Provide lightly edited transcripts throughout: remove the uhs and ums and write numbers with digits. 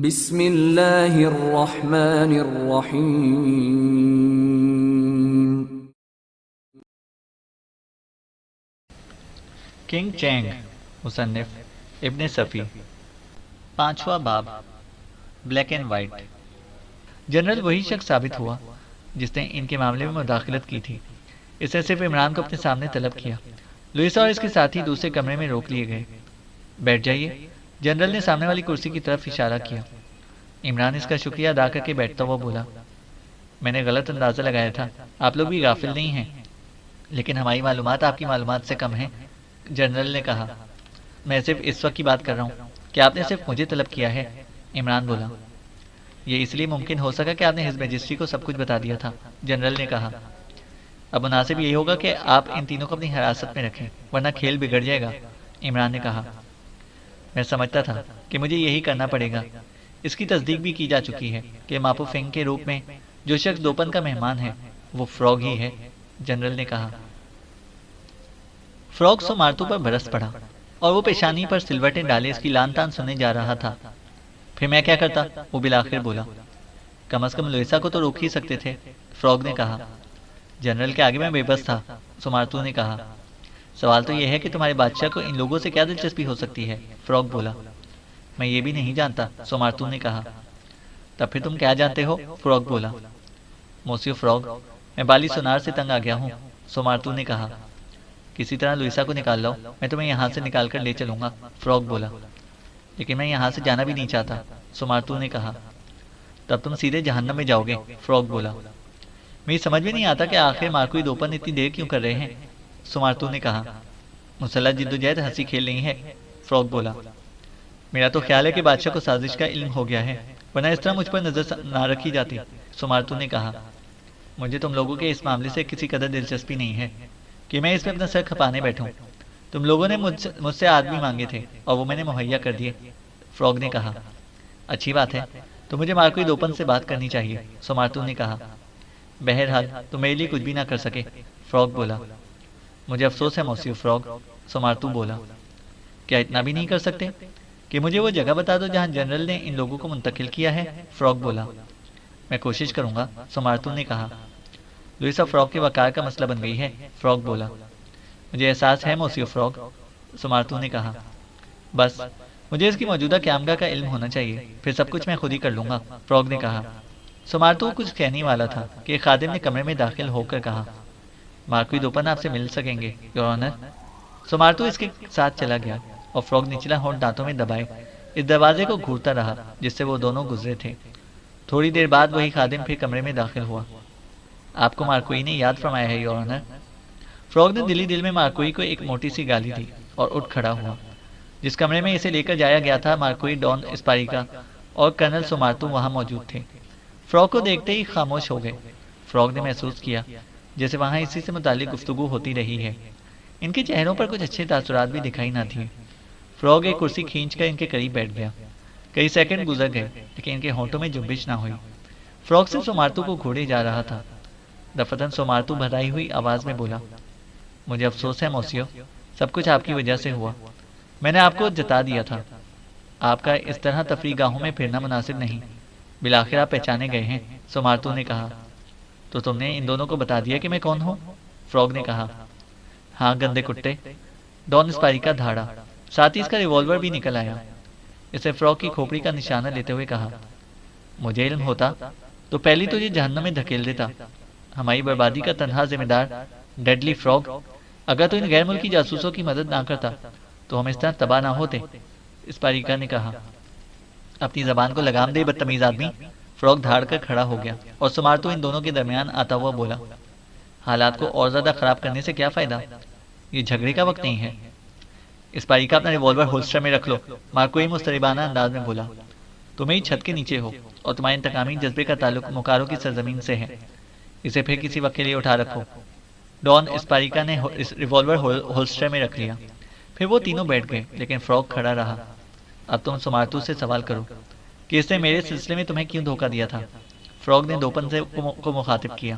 بسم اللہ الرحمن الرحیم۔ کنگ چینگ، مصنف ابن صفی۔ پانچواں باب، بلیک اینڈ وائٹ۔ جنرل وہی شخص ثابت ہوا جس نے ان کے معاملے میں مداخلت کی تھی۔ اس نے صرف عمران کو اپنے سامنے طلب کیا۔ لوئیسا اور اس کے ساتھی دوسرے کمرے میں روک لیے گئے۔ بیٹھ جائیے، جنرل نے سامنے والی کرسی کی طرف اشارہ کیا۔ عمران اس کا شکریہ ادا کر کے بیٹھتا ہوا بولا، میں نے غلط اندازہ لگایا تھا، آپ لوگ بھی غافل نہیں ہیں، لیکن ہماری معلومات آپ کی معلومات سے کم ہیں۔ جنرل نے کہا، میں صرف اس وقت کی بات کر رہا ہوں کہ آپ نے صرف مجھے طلب کیا ہے۔ عمران بولا، یہ اس لیے ممکن ہو سکا کہ آپ نے ہز میجسٹری کو سب کچھ بتا دیا تھا۔ جنرل نے کہا، اب مناسب یہی ہوگا کہ آپ ان تینوں کو اپنی حراست میں رکھیں، ورنہ کھیل بگڑ جائے گا۔ عمران نے کہا، میں سمجھتا تھا کہ مجھے یہی کرنا پڑے گا۔ اس کی تصدیق بھی کی جا چکی ہے کہ ماپو فینگ کے روپ میں جو شخص دوپن کا مہمان ہے وہ فراگ ہی ہے۔ جنرل نے کہا۔ فراگ سومارتو پر برس پڑا اور وہ پیشانی پر سلوٹیں ڈالے اس کی لان تان سننے جا رہا تھا۔ پھر میں کیا کرتا؟ وہ بالآخر بولا، کم از کم لوئیسا کو تو روک ہی سکتے تھے۔ فراگ نے کہا۔ جنرل کے آگے میں بے بس تھا۔ سومارتو نے کہا، سوال تو یہ ہے کہ تمہارے بادشاہ کو ان لوگوں سے کیا دلچسپی ہو سکتی ہے؟ فراگ بولا، میں یہ بھی نہیں جانتا۔ سومارتو نے کہا۔ تب پھر تم کیا جانتے ہو؟ فراگ بولا، موسیو فراگ، میں بالی سونار سے تنگ آ گیا ہوں۔ سومارتو نے کہا، کسی طرح لوئیسا کو نکال لاؤ، میں تمہیں یہاں سے نکال کر لے چلوں گا۔ فراگ بولا، لیکن میں یہاں سے جانا بھی نہیں چاہتا۔ سومارتو نے کہا، تب تم سیدھے جہنم میں جاؤ گے۔ فراگ بولا، میری سمجھ میں نہیں آتا کہ آخر مارکوئی دوپن اتنی دیر کیوں کر رہے ہیں۔ سومارتو نے کہا، مسلح جدوجہد ہنسی کھیل نہیں ہے۔ فراگ بولا، میرا تو خیال ہے کہ بادشاہ کو سازش کا علم ہو گیا ہے، ورنہ اس طرح مجھ پر نظر نہ رکھی جاتی۔ سومارتو نے کہا، مجھے تم لوگوں کے اس معاملے سے کسی قدر دلچسپی نہیں ہے کہ میں اس میں اپنا سر کھپانے بیٹھوں۔ تم لوگوں نے مجھ سے آدمی مانگے تھے اور وہ میں نے مہیا کر دیے۔ فراگ نے کہا، اچھی بات ہے، تو مجھے مارکوئی دوپن سے بات کرنی چاہیے۔ سومارتو نے کہا، بہرحال تم میرے لیے کچھ بھی نہ کر سکے۔ فراگ بولا، مجھے افسوس ہے موسیو فراگ۔ سومارتو بولا، کیا اتنا بھی نہیں کر سکتے کہ مجھے وہ جگہ بتا دو جہاں جنرل نے ان لوگوں کو منتقل کیا ہے؟ فراگ بولا، میں کوشش کروں گا۔ سومارتو نے کہا، لوئیسا فراگ کے وقار کا مسئلہ بن گئی ہے۔ فراگ بولا، مجھے احساس ہے موسیو فراگ۔ سومارتو نے کہا، بس مجھے اس کی موجودہ قیامگاہ کا علم ہونا چاہیے، پھر سب کچھ میں خود ہی کر لوں گا۔ فراگ نے کہا۔ سومارتو کچھ کہنے والا تھا کہ ایک خادم نے کمرے میں داخل ہو کر کہا، مارکوئی دوپن آپ سے مل سکیں گے یور آنر۔ سومارتو اس کے ساتھ چلا گیا اور فراگ نچلا ہونٹ دانتوں میں دبائے اس دروازے کو گھورتا رہا جس سے وہ دونوں گزرے تھے۔ تھوڑی دیر بعد وہی خادم پھر کمرے میں داخل ہوا۔ آپ کو مارکوئی نے یاد فرمایا ہے یور آنر۔ فراگ نے دلی دل میں مارکوئی کو ایک موٹی سی گالی دی اور اٹھ کھڑا ہوا۔ جس کمرے میں اسے لے کر جایا گیا تھا، مارکوئی ڈان اسپاریکا اور کرنل سومارتو وہاں موجود تھے۔ فراگ کو دیکھتے ہی خاموش ہو گئے۔ فراگ نے محسوس کیا جیسے وہاں اسی سے متعلق گفتگو ہوتی رہی ہے۔ ان کے چہروں پر کچھ اچھے تاثرات بھی دکھائی نہ دیے۔ فراگ ایک کرسی کھینچ کر ان کے قریب بیٹھ گیا۔ کئی سیکنڈ گزر گئے لیکن ان کے ہونٹوں میں جنبش نہ ہوئی۔ فراگ سے سومارتو کو گھوڑے جا رہا تھا۔ دفتن سومارتو بھرائی ہوئی آواز میں بولا، مجھے افسوس ہے موسیو، سب کچھ آپ کی وجہ سے ہوا۔ میں نے آپ کو جتا دیا تھا۔ آپ کا اس طرح تفریح گاہوں میں پھرنا مناسب نہیں۔ بالآخر آپ پہچانے گئے ہیں۔ سومارتو نے کہا، تو تم نے ان دونوں کو بتا دیا کہ میں کون ہوں؟ فراگ نے کہا، ہاں گندے کتے۔ ڈان اسپاریکا دھاڑا، ساتھ ہی اس کا ریوالور بھی نکل آیا۔ اس نے فراگ کی کھوپڑی کا نشانہ لیتے ہوئے کہا، مجھے علم ہوتا تو پہلی تو یہ جہنم میں دھکیل دیتا۔ ہماری بربادی کا تنہا ذمہ دار ڈیڈلی فراگ، اگر تو ان غیر ملکی جاسوسوں کی مدد نہ کرتا تو ہم اس طرح تباہ نہ ہوتے۔ اسپاریکا نے کہا، اپنی زبان کو لگام دے بدتمیز آدمی۔ فراگ دھاڑ کر کھڑا ہو گیا اور سومارتو ان دونوں کے درمیان آتا ہوا بولا، حالات کو اور زیادہ خراب کرنے سے کیا فائدہ؟ یہ جھگڑے کا وقت نہیں ہے۔ اسپاریکا اپنا ریوالور ہولسٹر میں رکھ لو۔ مارکوئی مستربانہ انداز میں بولا، تم میری چھت کے نیچے ہو اور تمہارے انتقامی جذبے کا تعلق مکاروں کی سرزمین سے ہے۔ اسے پھر کسی وقت کے لیے اٹھا رکھو۔ ڈان اسپاریکا نے ریوالور ہولسٹر میں رکھ لیا۔ پھر وہ تینوں بیٹھ گئے لیکن فراگ کھڑا رہا۔ اب تم سومارتو سے سوال کرو کہ اس نے میرے سلسلے میں تمہیں کیوں دھوکہ دیا تھا؟ فراگ نے دوپن کو مخاطب کیا،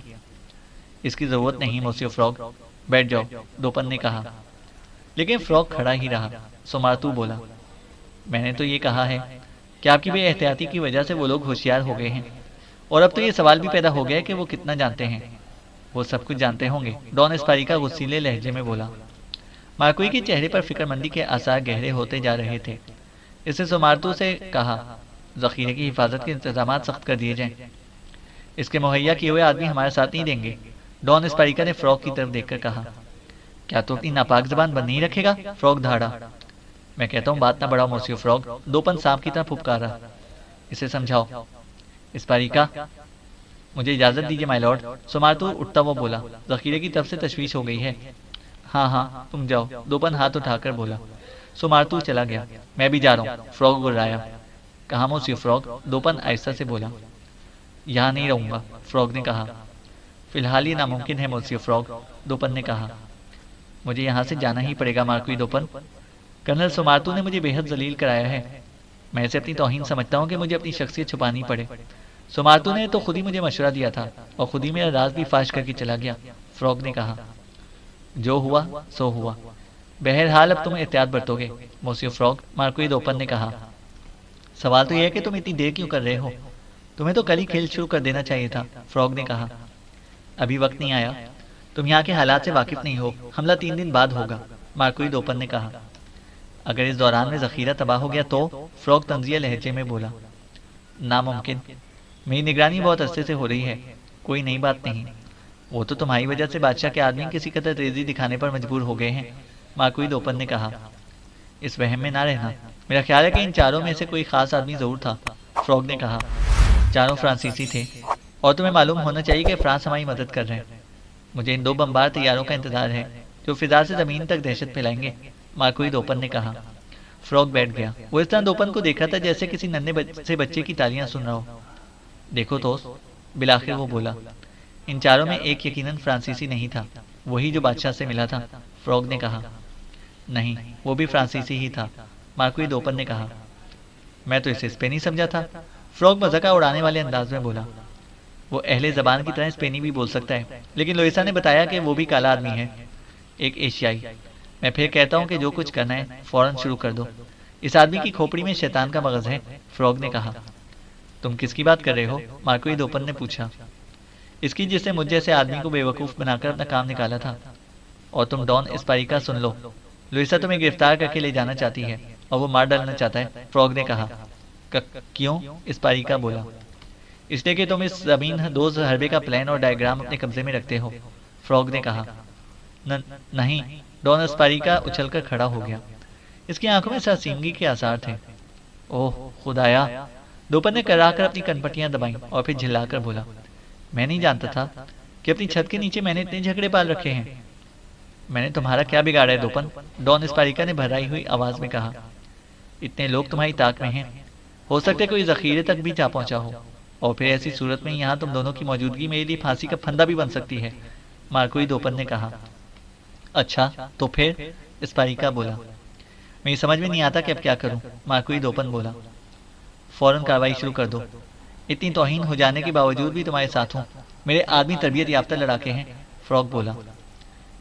اس کی ضرورت نہیں موسیو فراگ، بیٹھ جاؤ، دوپن نے کہا۔ لیکن فراگ کھڑا ہی رہا۔ سومارتو بولا، میں نے تو یہ کہا ہے کہ آپ کی بے احتیاطی کی وجہ سے وہ لوگ ہوشیار ہو گئے ہیں، اور اب تو یہ سوال بھی پیدا ہو گیا کہ وہ کتنا جانتے ہیں۔ وہ سب کچھ جانتے ہوں گے، ڈان اسپاریکا غصیلے لہجے میں بولا۔ مارکوئی کے چہرے پر فکر مندی کے آثار گہرے ہوتے جا رہے تھے۔ اس نے سومارتو سے کہا، ذخیرے کی حفاظت کے انتظامات سخت کر دیے جائیں۔ اس کے مہیا کیے ہوئے آدمی ہمارے ساتھ نہیں دیں گے۔ ڈان اسپاریکا نے فراگ کی طرف دیکھ کر کہا۔ کیا تو اپنی ناپاک زبان بند نہیں رکھے گا؟ فراگ دھاڑا۔ میں کہتا ہوں بات نہ بڑھاؤ موسیو فراگ، دوپن سانپ کی طرح پھپکارا۔ اسے سمجھاؤ۔ اسپاریکا، مجھے اجازت دیجیے مائی لارڈ۔ سومارتو اٹھتا ہوا بولا، ذخیرے کی طرف سے تشویش ہو گئی ہے۔ ہاں ہاں تم جاؤ، دوپن ہاتھ اٹھا کر بولا۔ سومارتو چلا گیا۔ میں بھی جا رہا ہوں، فراگ گرایا۔ کہاں موسیو فراگ؟ دوپن آہستہ سے بولا۔ یہاں نہیں رہوں گا، فراگ نے کہا۔ فی الحال یہ ناممکن ہے موسیو فراگ، دوپن نے کہا۔ مجھے یہاں سے جانا ہی پڑے گا مارکوئی دوپن۔ کرنل سومارتو نے مجھے بے حد ذلیل کرایا ہے۔ میں اسے اپنی توہین سمجھتا ہوں کہ مجھے اپنی شخصیت چھپانی پڑے۔ سومارتو نے تو خود ہی مجھے مشورہ دیا تھا اور خود ہی میرا راز بھی فاش کر کے چلا گیا، فراگ نے کہا۔ جو ہوا سو ہوا، بہرحال اب تم احتیاط برتو گے موسیو فراگ، مارکوئی دوپن نے کہا۔ سوال تو یہ ہے کہ تم اتنی دیر کیوں کر رہے ہو؟ تمہیں تو کل ہی کھیل شروع کر دینا چاہیے تھا، فراگ نے کہا۔ ابھی وقت نہیں آیا، تم یہاں کے حالات سے واقف نہیں ہو، حملہ 3 دن بعد ہوگا، مارکوئی دوپن نے کہا۔ اگر اس دوران میں ذخیرہ تباہ ہو گیا تو؟ فراگ طنزیہ لہجے میں بولا۔ ناممکن، میری نگرانی بہت عرصے سے ہو رہی ہے، کوئی نئی بات نہیں۔ وہ تو تمہاری وجہ سے بادشاہ کے آدمی کسی قدر تیزی دکھانے پر مجبور ہو گئے ہیں، مارکوئی دوپن نے کہا۔ اس وہم میں نہ رہنا، میرا خیال ہے کہ ان چاروں میں سے کوئی خاص آدمی ضرور تھا، فراگ نے کہا۔ چاروں فرانسیسی تھے، اور تمہیں معلوم ہونا چاہیے کہ فرانس ہماری مدد کر رہے ہیں۔ مجھے ان 2 بمبار طیاروں کا انتظار ہے جو فضا سے زمین تک دہشت پھیلائیں گے، مارکوئی دوپن نے کہا۔ فراگ بیٹھ گیا۔ وہ اس طرح دوپن کو دیکھا تھا جیسے کسی ننھے سے بچے کی تالیاں سن رہا ہو۔ دیکھو دوست، بالآخر وہ بولا، ان چاروں میں ایک یقیناً فرانسیسی نہیں تھا، وہی جو بادشاہ سے ملا تھا، فراگ نے کہا۔ نہیں، وہ بھی فرانسیسی ہی تھا، مارکوئی دوپن نے کہا۔ میں تو اسے اسپینی سمجھا تھا، فراگ مذاق اڑانے والے انداز میں بولا۔ وہ اہل زبان کی طرح اسپینی بھی بول سکتا ہے، لیکن لوئیسا نے بتایا کہ وہ بھی کالا آدمی ہے، ایک ایشیائی۔ میں پھر کہتا ہوں کہ جو کچھ کرنا ہے فوراً شروع کر دو، اس آدمی کی کھوپڑی میں شیطان کا مغز ہے، فراگ نے کہا۔ تم کس کی بات کر رہے ہو؟ مارکوئی دوپن نے پوچھا۔ اس کی جس نے مجھ جیسے آدمی کو بے وقوف بنا کر اپنا کام نکالا تھا۔ اور تم ڈان اسپاریکا سن لو، لوئیسا تمہیں گرفتار کر کے لے جانا چاہتی ہے اور وہ مار ڈالنا چاہتا ہے، فراگ نے کہا۔ کیوں؟ اسپاریکا بولا۔ اس لیے کہ تم اس زمین دوز حربے کا پلان اور ڈائیگرام اپنے قبضے میں رکھتے ہو، فراگ نے کہا۔ نہیں، ڈان اسپاریکا اچھل کر کھڑا ہو گیا۔ اس کی آنکھوں میں سرسیمگی کے آثار تھے۔ اوہ خدایا، دوپن نے کرا کر اپنی کنپٹیاں دبائیں اور پھر جھلا کر بولا، میں نہیں جانتا تھا کہ اپنی چھت کے نیچے میں نے اتنے جھگڑے پال رکھے ہیں۔ میں نے تمہارا کیا بگاڑا ہے دوپن؟ ڈان اسپاریکا نے بھرائی ہوئی آواز میں کہا۔ اتنے لوگ تمہاری طاق میں ہیں، ہو سکتا ہے کوئی ذخیرے تک بھی جا پہنچا ہو، اور پھر ایسی صورت میں یہاں تم دونوں کی موجودگی میرے لیے پھانسی کا پھندا بھی بن سکتی ہے، مارکوئی دوپن نے کہا۔ اچھا تو پھر؟ اسپاریکا بولا۔ میری سمجھ میں نہیں آتا کہ اب کیا کروں، مارکوئی دوپن بولا۔ فوراً کارروائی شروع کر دو، اتنی توہین ہو جانے کے باوجود بھی تمہارے ساتھ ہوں، میرے آدمی تربیت یافتہ لڑاکے ہیں، فراگ بولا۔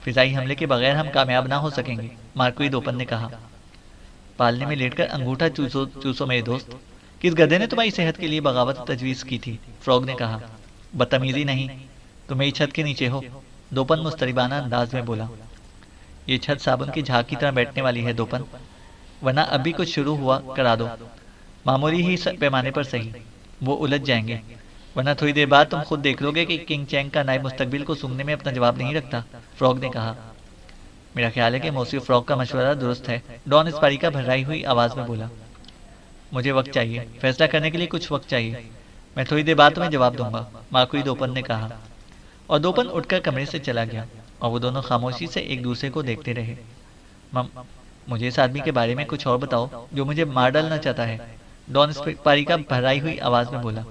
فضائی حملے کے بغیر ہم کامیاب نہ ہو سکیں گے، مارکوئی دوپن نے کہا۔ پالنے میں لیٹ کر انگوٹھا چوسو میرے دوست، کس گدھے نے تمہاری صحت کے لیے بغاوت تجویز کی تھی، فراگ نے کہا۔ بدتمیزی نہیں، تم میری چھت کے نیچے ہو، دوپن مستربانہ انداز میں بولا۔ یہ چھت صابن کی جھاگ کی طرح بیٹھنے والی ہے دوپن، ورنہ اب بھی کچھ شروع ہوا کرا دو، معمولی ہی پیمانے پر صحیح، وہ الجھ جائیں گے، ورنہ تھوڑی دیر بعد تم خود دیکھ لو گے کہ کنگ چینگ کا نائب مستقبل کو سونگنے میں اپنا جواب نہیں رکھتا، فراگ نے کہا۔ میرا خیال ہے کہ موسیو فراگ کا مشورہ درست ہے، ڈان اسپاریکا بھرائی ہوئی آواز میں بولا۔ مجھے وقت چاہیے، فیصلہ کرنے کے لیے کچھ وقت چاہیے، میں تھوڑی دیر بعد تمہیں جواب دوں گا، مارکوئی دوپن نے کہا، اور دوپن اٹھ کر کمرے سے چلا گیا، اور وہ دونوں خاموشی سے ایک دوسرے کو دیکھتے رہے۔ مجھے اس آدمی کے بارے میں کچھ اور بتاؤ جو مجھے مار ڈالنا چاہتا ہے، ڈان اسپاریکا بھرائی ہوئی آواز میں بولا۔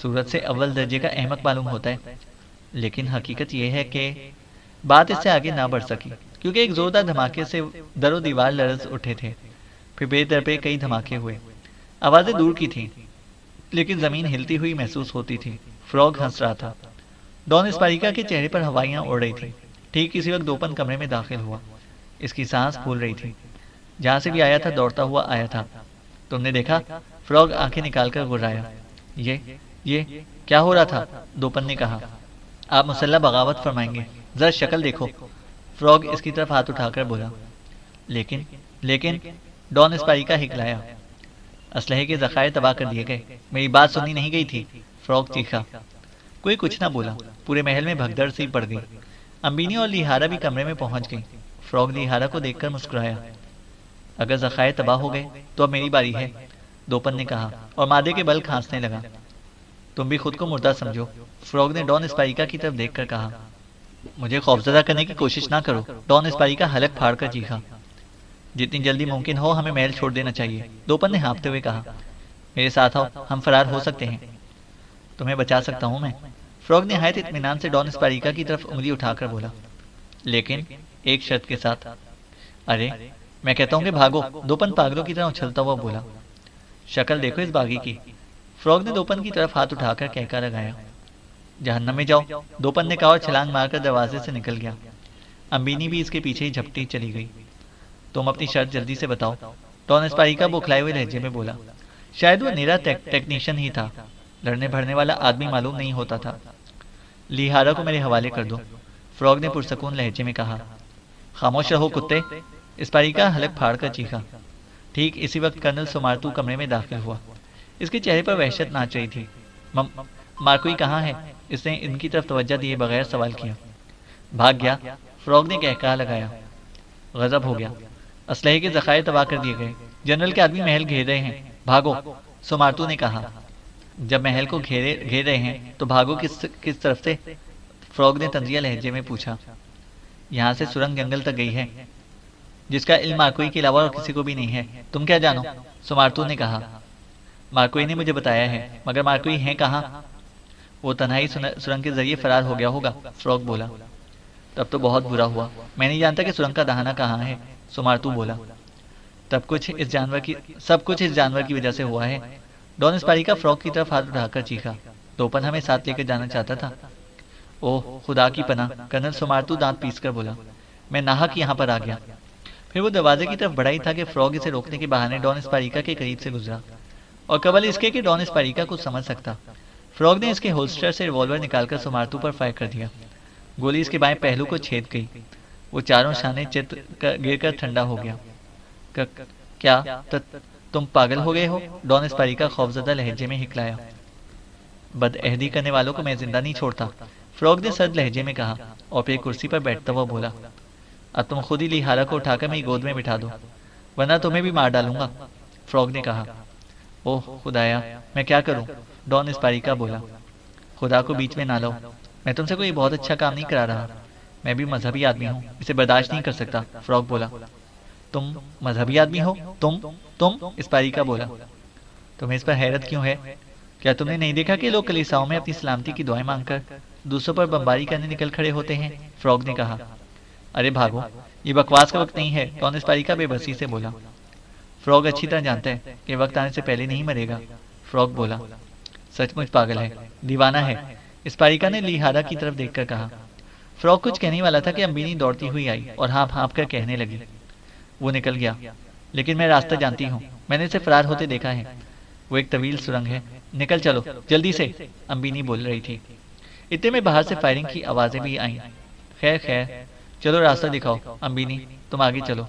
صورت سے اول درجے کا احمق معلوم ہوتا ہے، لیکن حقیقت یہ ہے کہ بات اس سے آگے نہ بڑھ سکی، کیونکہ ایک زوردار دھماکے سے در و دیوار لرز اٹھے تھے، پھر بے درپے کئی دھماکے ہوئے، آوازیں دور کی تھیں، لیکن زمین ہلتی ہوئی محسوس ہوتی تھی۔ فراگ ہنس رہا تھا، ڈان اسپاریکا کے چہرے پر ہوائیاں اڑ رہی تھیں۔ ٹھیک اسی وقت دوپن کمرے میں داخل ہوا، اس کی سانس پھول رہی تھی، جہاں سے بھی آیا تھا دوڑتا ہوا آیا تھا۔ تم نے دیکھا؟ فراگ آنکھیں نکال کر گرایا۔ یہ کیا ہو رہا تھا؟ دوپن نے کہا۔ آپ مسلح بغاوت فرمائیں گے، ذرا شکل دیکھو۔ فراگ اس کی طرف ہاتھ اٹھا کر بولا۔ لیکن ڈان اسپاریکا ہکلایا۔ اسلحے کے ذخائر تباہ کر دیے گئے، میری بات سنی نہیں گئی تھی، فراگ چیخا۔ کوئی کچھ نہ بولا، پورے محل میں بھگدڑ سی پڑ گئی۔ امبینی اور لیہارا بھی کمرے میں پہنچ گئی۔ فراگ لیہارا کو دیکھ کر مسکرایا۔ اگر ذخائر تباہ ہو گئے تو اب میری باری ہے، دوپن نے کہا اور مادے کے بل کھانسنے لگا۔ تم بھی خود کو مردہ سمجھو، فراگ نے ڈان اسپاریکا کی طرف دیکھ کر کہا۔ مجھے خوفزدہ کرنے کی کوشش نہ کرو، ڈان اسپاریکا حلق پھاڑ کر چیخا۔ جتنی جلدی ممکن ہو ہمیں محل چھوڑ دینا چاہیے، دوپن نے ہانپتے ہوئے کہا۔ میرے ساتھ آؤ، ہم فرار ہو سکتے ہیں۔ تمہیں بچا سکتا ہوں میں، فراگ نہایت اطمینان سے ڈان اسپاریکا کی طرف انگلی اٹھا کر بولا، لیکن ایک شرط کے ساتھ۔ ارے میں کہتا ہوں کہ بھاگو، دوپن پاگلوں کی طرح اچھلتا ہوا بولا۔ شکل دیکھو اس باغی کی، فراگ نے دوپن کی طرف ہاتھ اٹھا کر کہکا لگایا۔ جہنم میں جاؤ، دوپن نے کہا اور چھلانگ مار کر دروازے سے نکل گیا۔ امبینی بھی اس کے پیچھے ہی جھپٹی چلی گئی۔ تم اپنی شرط جلدی سے بتاؤ، ڈان اسپاریکا بوکھلائے ہوئے لہجے میں بولا۔ شاید وہ نیرا ٹیکنیشین ہی تھا، لڑنے بھڑنے والا آدمی معلوم نہیں ہوتا تھا۔ لیہارا کو میرے حوالے کر دو، فراگ نے پرسکون لہجے میں کہا۔ خاموش رہو کتے، اسپاریکا حلق پھاڑ کر چیخا۔ ٹھیک اسی وقت کرنل سومارتو کمرے میں داخل ہوا۔ اس کے چہرے پر وحشت ناچ رہی تھی۔ مارکوئی کہاں ہے؟ اس نے ان کی طرف توجہ دیے بغیر سوال کیا۔ بھاگ گیا، فراگ نے کہکہا لگایا۔ غضب ہو گیا۔ اسلحے کے ذخائر تباہ کر دیے گئے، جنرل کے آدمی محل گھیر رہے ہیں، بھاگو، سومارتو نے کہا۔ جب محل کو گھیر رہے ہیں تو بھاگو کس طرف سے؟ فراگ نے طنزیہ لہجے میں پوچھا۔ یہاں سے سرنگ جنگل تک گئی ہے، جس کا علم مارکوئی کے علاوہ اور کسی کو بھی نہیں ہے، تم کیا جانو؟ سومارتو نے کہا۔ مارکوئی نے مجھے بتایا ہے، مگر مارکوئی ہیں کہاں؟ وہ تنہائی سرنگ کے ذریعے فرار ہو گیا ہوگا، فراگ بولا۔ تب تو بہت برا ہوا، میں نہیں جانتا کہ سرنگ کا دہانہ کہاں ہے، سومارتو بولا۔ سب کچھ اس جانور کی وجہ سے ہوا ہے، ڈان اسپاریکا فراگ کی طرف ہاتھ اٹھا کر چیخا۔ دوپن ہمیں ساتھ لے کر جانا چاہتا تھا۔ اوہ خدا کی پناہ، کرنل سومارتو دانت پیس کر بولا، میں ناحق یہاں پر آ گیا۔ پھر وہ دروازے کی طرف بڑھا ہی تھا کہ فراگ اسے روکنے کے بہانے ڈان اسپاریکا کے قریب سے گزرا، اور قبل اس کے کہ ڈان اسپاریکا کو سمجھ سکتا، فراگ نے اس کے ہولسٹر سے ریوالور نکال کر سومارتو پر فائر کر دیا۔ گولی اس کے بائیں پہلو کو چھید گئی، وہ چاروں شانے گر کر ٹھنڈا ہو گیا۔ کیا تم پاگل ہو گئے ہو؟ ڈان اسپاریکا خوفزدہ لہجے میں ہکلایا۔ بد عہدی کرنے والوں کو میں زندہ نہیں چھوڑتا، فراگ نے سرد لہجے میں کہا اور پھر کرسی پر بیٹھتا ہوا بولا۔ اب تم خود ہی لیہارا کو اٹھا کر میری گود میں بٹھا دو، ورنہ تمہیں بھی مار ڈالوں گا، فراگ نے کہا۔ اوہ خدایا، میں کیا کروں؟ ڈان اسپاریکا بولا۔ خدا کو بیچ میں نہ لاؤ، میں تم سے کوئی بہت اچھا کام نہیں کرا رہا، میں بھی مذہبی آدمی ہوں، اسے برداشت نہیں کر سکتا، فراگ بولا۔ تم مذہبی آدمی ہو؟ تم اسپاریکا بولا۔ تمہیں اس پر حیرت کیوں ہے؟ کیا تم نے نہیں دیکھا کہ لوگ کلیساؤں میں اپنی سلامتی کی دعائیں مانگ کر دوسروں پر بمباری کرنے نکل کھڑے ہوتے ہیں؟ فراگ نے کہا۔ ارے بھاگو، یہ بکواس کا وقت نہیں ہے، ڈان اسپاریکا بے بسی سے بولا۔ فراگ اچھی طرح جانتا ہے کہ وقت آنے سے پہلے نہیں مرے گا، فراگ بولا۔ سچ مچ پاگل ہے، دیوانہ ہے، اسپاریکا نے لیہارا کی طرف دیکھ کر کہا۔ فراگ کچھ کہنے والا تھا کہ امبینی دوڑتی ہوئی آئی اور ہانپ ہانپ کر کہنے لگی۔ وہ نکل گیا، لیکن میں راستہ جانتی ہوں، میں نے اسے فرار ہوتے دیکھا ہے، وہ ایک طویل سرنگ ہے، نکل چلو جلدی سے، امبینی بول رہی تھی۔ اتنے میں باہر سے فائرنگ کی آوازیں بھی آئیں۔ خیر چلو راستہ دکھاؤ، امبینی تم آگے چلو،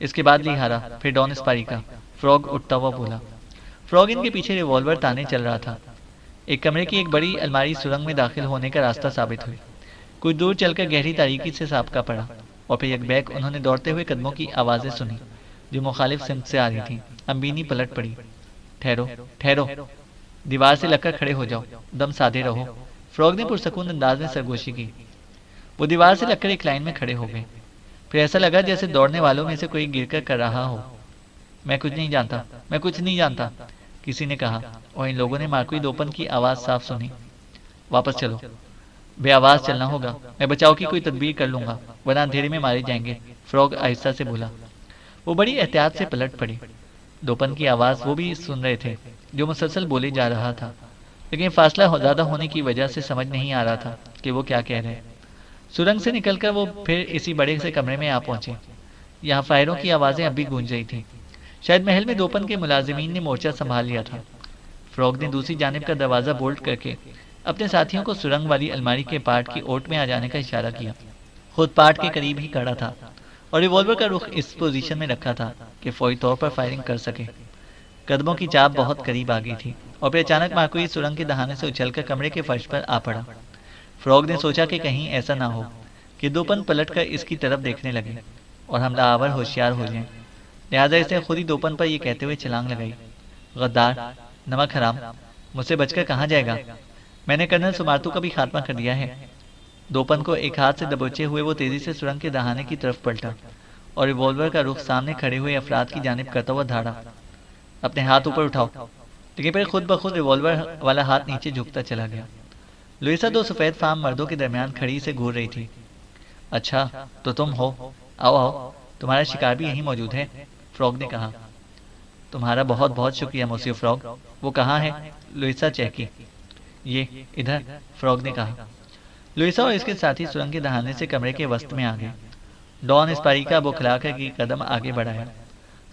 اس کے بعد لیہارا، پھر ڈان اسپاریکا، فراگ اٹھتا ہوا بولا۔ فراگ ان کے پیچھے ریوالور تانے چل رہا تھا۔ ایک کمرے کی ایک بڑی الماری سرنگ میں داخل ہونے کا راستہ ثابت ہوئی۔ کچھ دور چل کر گہری تاریکی سے سابقہ پڑا، اور پھر یک بیک انہوں نے دوڑتے ہوئے قدموں کی آوازیں سنی جو مخالف سمت سے آ رہی تھیں۔ امبینی پلٹ پڑی۔ ٹھہرو، دیوار سے لگ کر کھڑے ہو جاؤ، دم سادھے رہو، فراگ نے پرسکون انداز میں سرگوشی کی۔ وہ دیوار سے لگ کر ایک لائن میں کھڑے ہو گئے، پھر ایسا لگا جیسے دوڑنے والوں میں سے کوئی گر کر رہا ہو۔ میں کچھ نہیں جانتا، کسی نے کہا، اور ان لوگوں نے مارکوئی دوپن کی آواز صاف سنی۔ واپس چلو، بے آواز چلنا ہوگا، میں بچاؤ کی کوئی تدبیر کر لوں گا، ورنہ اندھیرے میں مارے جائیں گے، فراگ آہستہ سے بولا۔ وہ بڑی احتیاط سے پلٹ پڑے۔ دوپن کی آواز وہ بھی سن رہے تھے جو مسلسل بولے جا رہا تھا، لیکن فاصلہ زیادہ ہونے کی وجہ سے سمجھ نہیں آ رہا تھا کہ وہ کیا کہہ رہے۔ سرنگ سے نکل کر وہ پھر اسی بڑے سے کمرے میں آ پہنچے۔ یہاں فائروں کی آوازیں اب بھی گونج رہی تھیں۔ شاید محل میں دوپن کے ملازمین نے مورچہ سنبھال لیا تھا۔ فروگ نے دوسری جانب کا دروازہ بولٹ کر کے اپنے ساتھیوں کو سرنگ والی الماری کے پارٹ کی اوٹ میں آ جانے کا اشارہ کیا۔ خود پارٹ کے قریب ہی کھڑا تھا اور ریوالور کا رخ اس پوزیشن میں رکھا تھا کہ فوری طور پر فائرنگ کر سکے۔ قدموں کی چاپ بہت قریب آ گئی تھی اور پھر اچانک مارکوئی سرنگ کے دہانے سے اچھل کر کمرے کے فرش پر آ پڑا۔ فروگ نے سوچا کہ کہیں ایسا نہ ہو کہ دوپن پلٹ کر اس کی طرف دیکھنے لگے اور حملہ آور ہوشیار ہو جائیں، لہٰذا اس نے خود ہی دوپن پر یہ کہتے ہوئے چھلانگ لگائی، غدار، نمک حرام، مجھ سے بچ کر کہاں جائے گا؟ میں نے کرنل سمارتو کا بھی خاتمہ کر دیا ہے۔ دوپن کو ایک ہاتھ سے دبوچے ہوئے وہ تیزی سے سرنگ کے دہانے کی طرف پلٹا اور ریوالور کا رخ سامنے کھڑے ہوئے افراد کی جانب کرتا ہوا دھاڑا، اپنے ہاتھ اوپر اٹھاؤ، لیکن پھر خود بخود ریوالور والا ہاتھ نیچے جھکتا چلا گیا۔ لوئیسا دو سفید فام مردوں کے درمیان کھڑی سے گھور رہی تھی۔ اچھا تو تم ہو، آؤ آؤ، تمہارا شکار بھی یہیں موجود ہے، فروگ نے کہا۔ تمہارا بہت بہت شکریہ موسیو فروگ، وہ کہاں ہے؟ لوئیسا چہکی۔ یہ ادھر، فروگ نے کہا۔ لوئیسا اور اس کے ساتھی سرنگ کے دہانے سے کمرے کے وسط میں آ گئے۔ ڈان اسپاری کا بوکھلا کر کی قدم آگے بڑھایا۔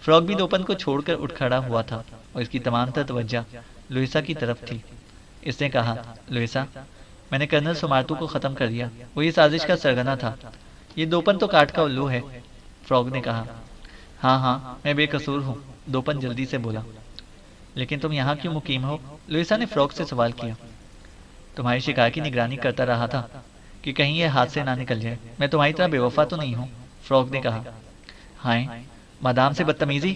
فروگ بھی دوپن کو چھوڑ کر اٹھ کھڑا ہوا تھا اور اس کی تمام تر توجہ لوئیسا کی طرف تھی۔ اس نے کہا، لوئیسا، میں نے کرنل سمارتو کو ختم کر دیا، وہ یہ سازش کا سرگنا تھا۔ یہ دوپن تو کاٹ کا الو ہے، فروگ نے کہا۔ ہاں ہاں، میں بے قصور ہوں، دوپن جلدی سے بولا۔ لیکن تم یہاں کیوں مقیم ہو؟ لوئیسا نے فروگ سے سوال کیا۔ تمہاری شکار کی نگرانی کرتا رہا تھا کہ کہیں یہ ہاتھ سے نہ نکل جائے۔ میں تمہاری طرح بے وفا تو نہیں ہوں، فروگ نے کہا۔ ہائے، مادام سے بدتمیزی،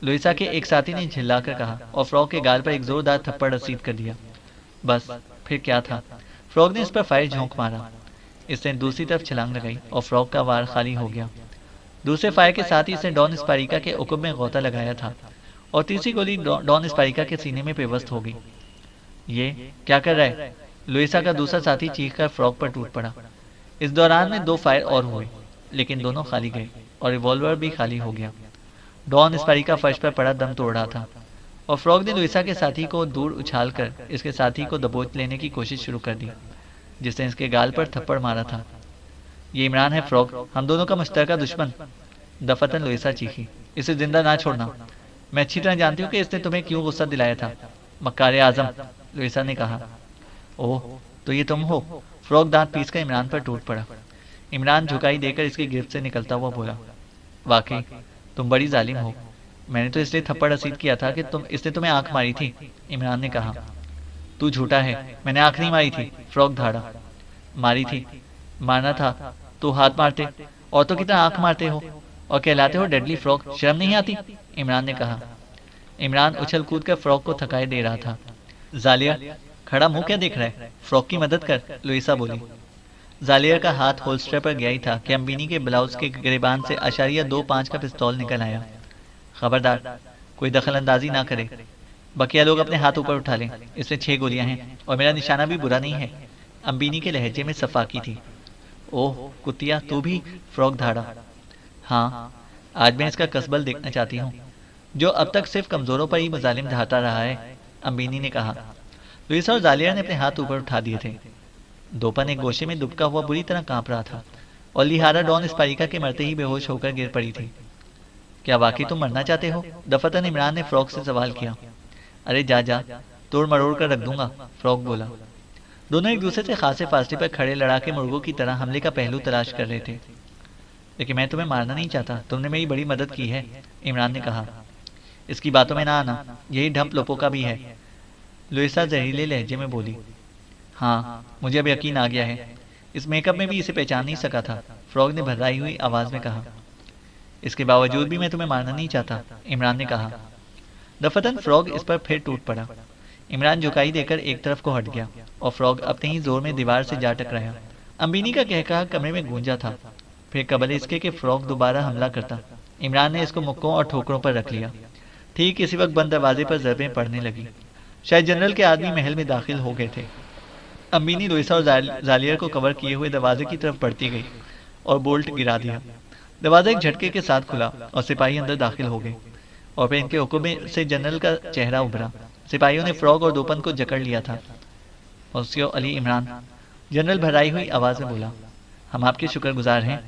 لوئیسا کے ایک ساتھی نے جھلا کر کہا اور فروگ کے گال پر ایک زوردار تھپڑ رسید کر دیا۔ بس پھر کیا تھا؟ فروگ نے اس پر فائر جھونک مارا۔ اس نے دوسری طرف چھلانگ لگائی اور فروگ کا وار خالی ہو گیا۔ دوسرے فائر کے ساتھ ہی اس نے ڈان اسپاریکا کے عقب میں غوطہ لگایا تھا اور تیسری گولی ڈان اسپاریکا کے سینے میں پیوست ہو گئی۔ یہ کیا کر رہا ہے؟ لوئیسا کا دوسرا ساتھی چیخ کر فروگ پر ٹوٹ پڑا۔ اس دوران میں 2 فائر اور ہوئے، لیکن دونوں خالی گئے اور ریوالور بھی خالی ہو گیا۔ ڈان اسپاریکا فرش پر پڑا دم توڑ رہا تھا اور فروگ نے لوئیسا کے ساتھی کو دور اچھال کر اس کے ساتھی کو دبوچ لینے کی کوشش شروع کر دی جس نے اس کے گال پر تھپڑ مارا تھا۔ یہ عمران ہے فروگ، ہم دونوں کا مشترکہ دشمن، دفتن لوئیسا چیخی۔ اسے زندہ نہ چھوڑنا، میں اچھی طرح جانتی ہوں کہ اس نے تمہیں کیوں غصہ دلایا تھا، مکار اعظم، لوئیسا نے کہا۔ اوہ، تو یہ تم ہو؟ فروگ دانت پیس کر عمران پر ٹوٹ پڑا۔ عمران جھکائی دے کر اس کی گرفت سے نکلتا ہوا بولا، واقعی تم بڑی ظالم ہو، میں نے تو اس لیے تھپڑ رسید کیا تھا کہ اس نے تمہیں آنکھ ماری تھی، عمران نے کہا۔ تو جھوٹا ہے، میں نے آنکھ نہیں ماری تھی، فروگ دھاڑا۔ ماری تھی، مارنا تھا تو ہاتھ مارتے، عورتوں کی طرح آنکھ مارتے ہو اور کہلاتے ہو ڈیڈلی فروگ، شرم نہیں آتی، عمران نے کہا۔ عمران اچھل کود کر فروگ کو تھکائے دے رہا تھا۔ ظالیا، کھڑا منہ کیا دیکھ رہا ہے، فروگ کی مدد کر، لوئیسا بولی۔ ظالیر کا ہاتھ ہولسٹر پر گیا ہی تھا کہ امبینی کے بلاؤز کے گریبان سے اشاریہ 2.5 کا پستول نکل آیا۔ خبردار، کوئی دخل اندازی نہ کرے، بقیہ لوگ اپنے ہاتھ اوپر اٹھا لیں، اس میں 6 گولیاں ہیں اور میرا نشانہ بھی برا نہیں ہے، امبینی کے لہجے میں صفاقی تھی۔ اوہ کتیا، تو بھی، فروگ دھاڑا۔ ہاں، آج میں اس کا کسبل دیکھنا چاہتی ہوں، جو اب تک صرف کمزوروں پر ہی مظالم ڈھاتا رہا ہے، امبینی نے کہا۔ لوئیسا اور ظالیر نے اپنے ہاتھ اوپر اٹھا دیے تھے۔ دوپن ایک گوشے میں دبکا ہوا بری طرح کانپ رہا تھا اور لیہارا ڈان اسپاریکا کے مرتے ہی بے ہوش ہو کر گر پڑی تھی۔ کیا واقعی تم مرنا چاہتے ہو؟ دفتن عمران نے فروگ سے سوال کیا۔ ارے جا جا، توڑ مروڑ کر رکھ دوں گا، فروگ بولا۔ دونوں ایک دوسرے سے خاصے فاصلے پر کھڑے لڑاکے مرغوں کی طرح حملے کا پہلو تلاش کر رہے تھے۔ لیکن میں تمہیں مارنا نہیں چاہتا، تم نے میری بڑی مدد کی ہے، عمران نے کہا۔ اس کی باتوں میں نہ آنا، یہی ڈھمپ لوپوں کا بھی ہے، لوئیسا زہریلے لہجے میں بولی۔ ہاں، مجھے اب یقین آ گیا ہے، اس میک اپ میں بھی اسے پہچان نہیں سکا تھا، فروگ نے بھررائی ہوئی آواز میں کہا۔ اس کے باوجود بھی میں تمہیں مارنا نہیں چاہتا، عمران نے کہا۔ دفتن فروگ اس پر پھر ٹوٹ پڑا۔ عمران جھکائی دے کر ایک طرف کو ہٹ گیا اور فروگ اپنے ہی زور میں دیوار سے جا ٹکرایا۔ امبینی کا کہکہا کمرے میں گونجا تھا۔ پھر قبل اس کے کہ فروگ دوبارہ حملہ کرتا، عمران نے اس کو مکوں اور ٹھوکروں پر رکھ لیا۔ ٹھیک اسی وقت بند دروازے پر ضربیں پڑنے لگی۔ شاید جنرل کے آدمی محل میں داخل ہو گئے تھے۔ امبینی لوئیسا اور ظالیر کو کور کیے ہوئے دروازے کی طرف بڑھتی گئی اور بولٹ گرا دیا۔ دروازہ ایک جھٹکے کے ساتھ کھلا اور سپاہی اندر داخل ہو گئے اور پھر ان کے حکم سے جنرل کا چہرہ ابھرا۔ سپاہیوں نے فروگ اور دوپن کو جکڑ لیا تھا۔ موسیو علی عمران، جنرل بھرائی ہوئی آواز میں بولا، ہم آپ کے شکر گزار ہیں۔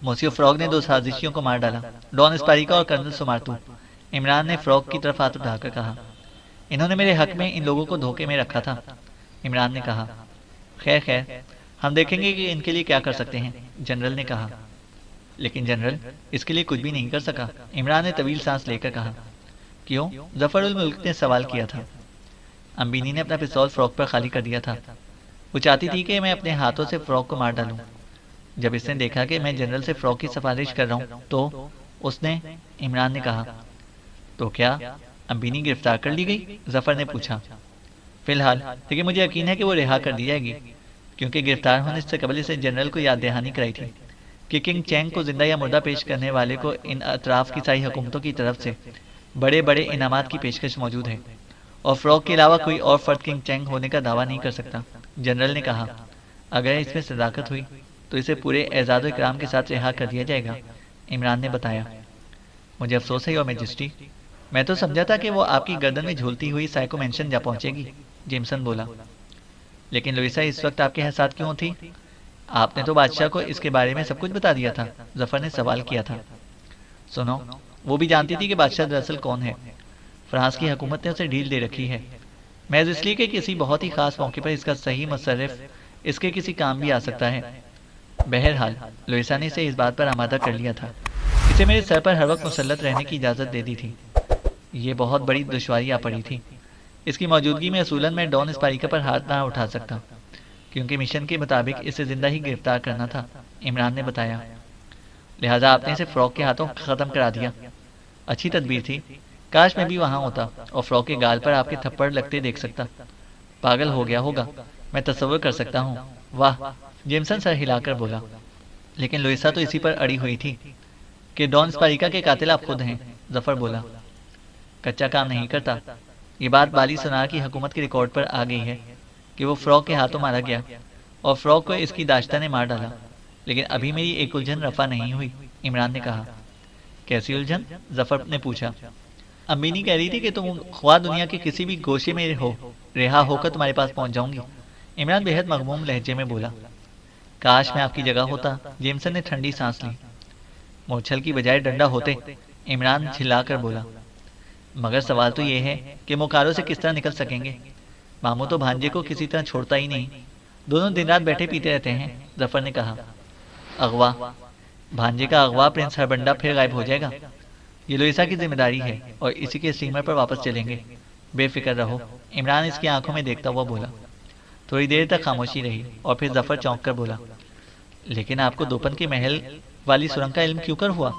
موسیو فروگ نے 2 سازشیوں کو مار ڈالا، ڈان اسپاریکا اور کرنل سمارتو۔ عمران نے فروغ کی طرف ہاتھ اٹھا کر کہا۔ انہوں نے میرے حق میں ان لوگوں کو دھوکے میں رکھا تھا، عمران نے کہا۔ خیر خیر، ہم دیکھیں گے کہ ان کے لیے کیا کر سکتے ہیں، جنرل نے کہا۔ لیکن جنرل اس کے لیے کچھ بھی نہیں کر سکا، عمران نے طویل سانس لے کر کہا۔ کیوں؟ ظفر الملک نے سوال کیا تھا۔ امبینی نے اپنا پستول فروغ پر خالی کر دیا تھا۔ وہ چاہتی تھی کہ میں اپنے ہاتھوں سے فروغ کو مار ڈالوں۔ جب اس نے دیکھا کہ میں جنرل سے فروغ کی سفارش کر رہا ہوں تو اس نے، عمران نے کہا۔ تو کیا امبینی گرفتار کر لی گئی؟ ظفر نے پوچھا۔ فی الحال، لیکن مجھے یقین ہے کہ وہ رہا کر دی جائے گی، کیونکہ گرفتار ہونے سے قبل اسے جنرل کو یاد دہانی کرائی تھی کہ کنگ چینگ کو زندہ یا مردہ پیش کرنے والے کو ان اطراف کی ساری حکومتوں کی طرف سے بڑے بڑے انعامات کی پیشکش موجود ہے، اور فروغ کے علاوہ کوئی اور فرد کنگ چینگ ہونے کا دعویٰ نہیں کر سکتا۔ جنرل نے کہا۔ اگر اس میں صداقت ہوئی تو اسے پورے اعزاز و اکرام کے ساتھ رہا کر دیا جائے گا، عمران نے بتایا۔ مجھے افسوس ہے یور میجسٹی، میں تو سمجھا تھا کہ وہ آپ کی گردن میں جھولتی ہوئی سائیکو مینشن جا پہنچے گی، جیمسن بولا۔ لیکن لوئیسا اس وقت آپ کے ساتھ کیوں تھی؟ آپ نے تو بادشاہ کو اس کے بارے میں سب کچھ بتا دیا تھا، ظفر نے سوال کیا تھا۔ سنو، وہ بھی جانتی تھی کہ بادشاہ دراصل کون ہے۔ فرانس کی حکومت نے اسے ڈھیل دے رکھی ہے، محض اس لیے کہ کسی بہت ہی خاص موقع پر اس کا صحیح مصرف اس کے کسی کام بھی آ سکتا ہے۔ بہرحال لوئیسا نے اسے اس بات پر آمادہ کر لیا تھا، اسے میرے سر پر ہر وقت مسلط رہنے کی اجازت دے دی تھی۔ یہ بہت بڑی دشواری آ پڑی تھی، اس کی موجودگی میں اصولاً میں ڈان اسپاریکا پر ہاتھ نہ اٹھا سکتا، کیونکہ مشن کے مطابق اسے زندہ ہی گرفتار کرنا تھا، عمران نے بتایا۔ لہٰذا آپ نے اسے فروغ کے ہاتھوں ختم کرا دیا۔ اچھی تدبیر تھی، کاش میں بھی وہاں ہوتا اور فروغ کے گال پر آپ کے تھپڑ لگتے دیکھ سکتا۔ پاگل ہو گیا ہوگا، میں تصور کر سکتا ہوں۔ واہ، جیمسن سر ہلا کر بولا۔ لیکن لوئیسا تو اسی پر اڑی ہوئی تھی کہ ڈان اسپاریکا کے قاتل آپ خود ہیں، ظفر بولا۔ کچا کام نہیں کرتا، یہ بات بالی سنار کی حکومت کے ریکارڈ پر آ گئی ہے کہ وہ فروغ کے ہاتھوں مارا گیا اور فروغ کو اس کی داشتہ نے مار ڈالا۔ لیکن ابھی میری ایک الجھن رفع نہیں ہوئی، عمران نے کہا۔ کیسی الجھن؟ ظفر نے پوچھا۔ امبینی کہہ رہی تھی کہ تم خواہ دنیا کے کسی بھی گوشے میں ہو، رہا ہو کر تمہارے پاس پہنچ جاؤں گی، عمران بےحد مغموم لہجے میں بولا۔ کاش میں آپ کی جگہ ہوتا، جیمسن نے ٹھنڈی سانس لی۔ مورچھل کی بجائے ڈنڈا ہوتے، عمران جھلا کر بولا۔ مگر سوال تو یہ ہے کہ موکاروں سے کس طرح نکل سکیں گے؟ ماموں تو بھانجے کو کسی طرح چھوڑتا ہی نہیں، دونوں دن رات بیٹھے پیتے رہتے ہیں، ظفر نے کہا۔ اغوا؟ بھانجے کا اغوا پرنس ہربنڈا پھر غائب ہو جائے گا؟ یہ لوئیسا کی ذمہ داری ہے اور اسی کے اسٹیمر پر واپس چلیں گے، بے فکر رہو، عمران اس کی آنکھوں میں دیکھتا ہوا بولا۔ تھوڑی دیر تک خاموشی رہی اور پھر ظفر چونک کر بولا۔ لیکن آپ کو دوپن کے محل والی سرنگ کا علم کیوں کر ہوا؟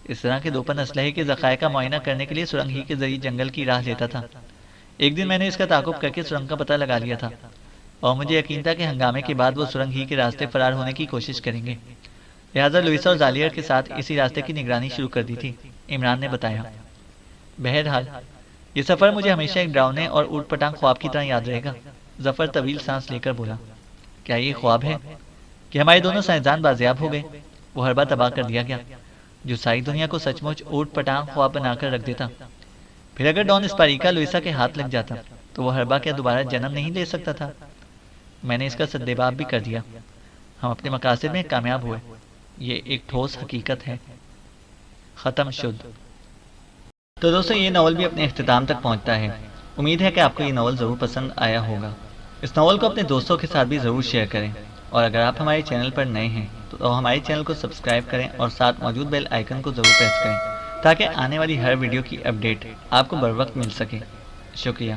اس طرح کے دوپن اسلحے کے ذخائر کا معائنہ کرنے کے لیے سرنگ ہی کے ذریعے جنگل کی راہ لیتا تھا۔ ایک دن میں نے اس کا تعاقب کر کے سرنگ کا پتہ لگا لیا تھا، اور مجھے یقین تھا کہ ہنگامے کے بعد وہ سرنگ ہی کے راستے فرار ہونے کی کوشش کریں گے، لہٰذا لوئیسا اور زالیئر کے ساتھ اسی راستے کی نگرانی شروع کر دی تھی، عمران نے بتایا۔ بہرحال یہ سفر مجھے ہمیشہ ایک ڈراؤنے اور اوٹ پٹانگ خواب کی طرح یاد رہے گا، ظفر طویل سانس لے کر بولا۔ کیا یہ خواب ہے کہ ہمارے دونوں سائنسدان بازیاب ہو گئے، وہ حربہ تباہ کر دیا گیا جو ساری دنیا کو سچ مچ اوٹ پٹانگ خواب بنا کر رکھ دیتا؟ پھر اگر ڈان اسپاریکا لوئیسا کے ہاتھ لگ جاتا تو وہ حربہ کیا دوبارہ جنم نہیں لے سکتا تھا؟ میں نے اس کا سدباب بھی کر دیا، ہم اپنے مقاصد میں کامیاب ہوئے، یہ ایک ٹھوس حقیقت ہے۔ ختم شد۔ تو دوستو یہ ناول بھی اپنے اختتام تک پہنچتا ہے۔ امید ہے کہ آپ کو یہ ناول ضرور پسند آیا ہوگا۔ اس ناول کو اپنے دوستوں کے ساتھ بھی ضرور شیئر کریں، اور اگر آپ ہمارے چینل پر نئے ہیں تو ہمارے چینل کو سبسکرائب کریں اور ساتھ موجود بیل آئیکن کو ضرور پریس کریں تاکہ آنے والی ہر ویڈیو کی اپڈیٹ آپ کو بر وقت مل سکے۔ شکریہ۔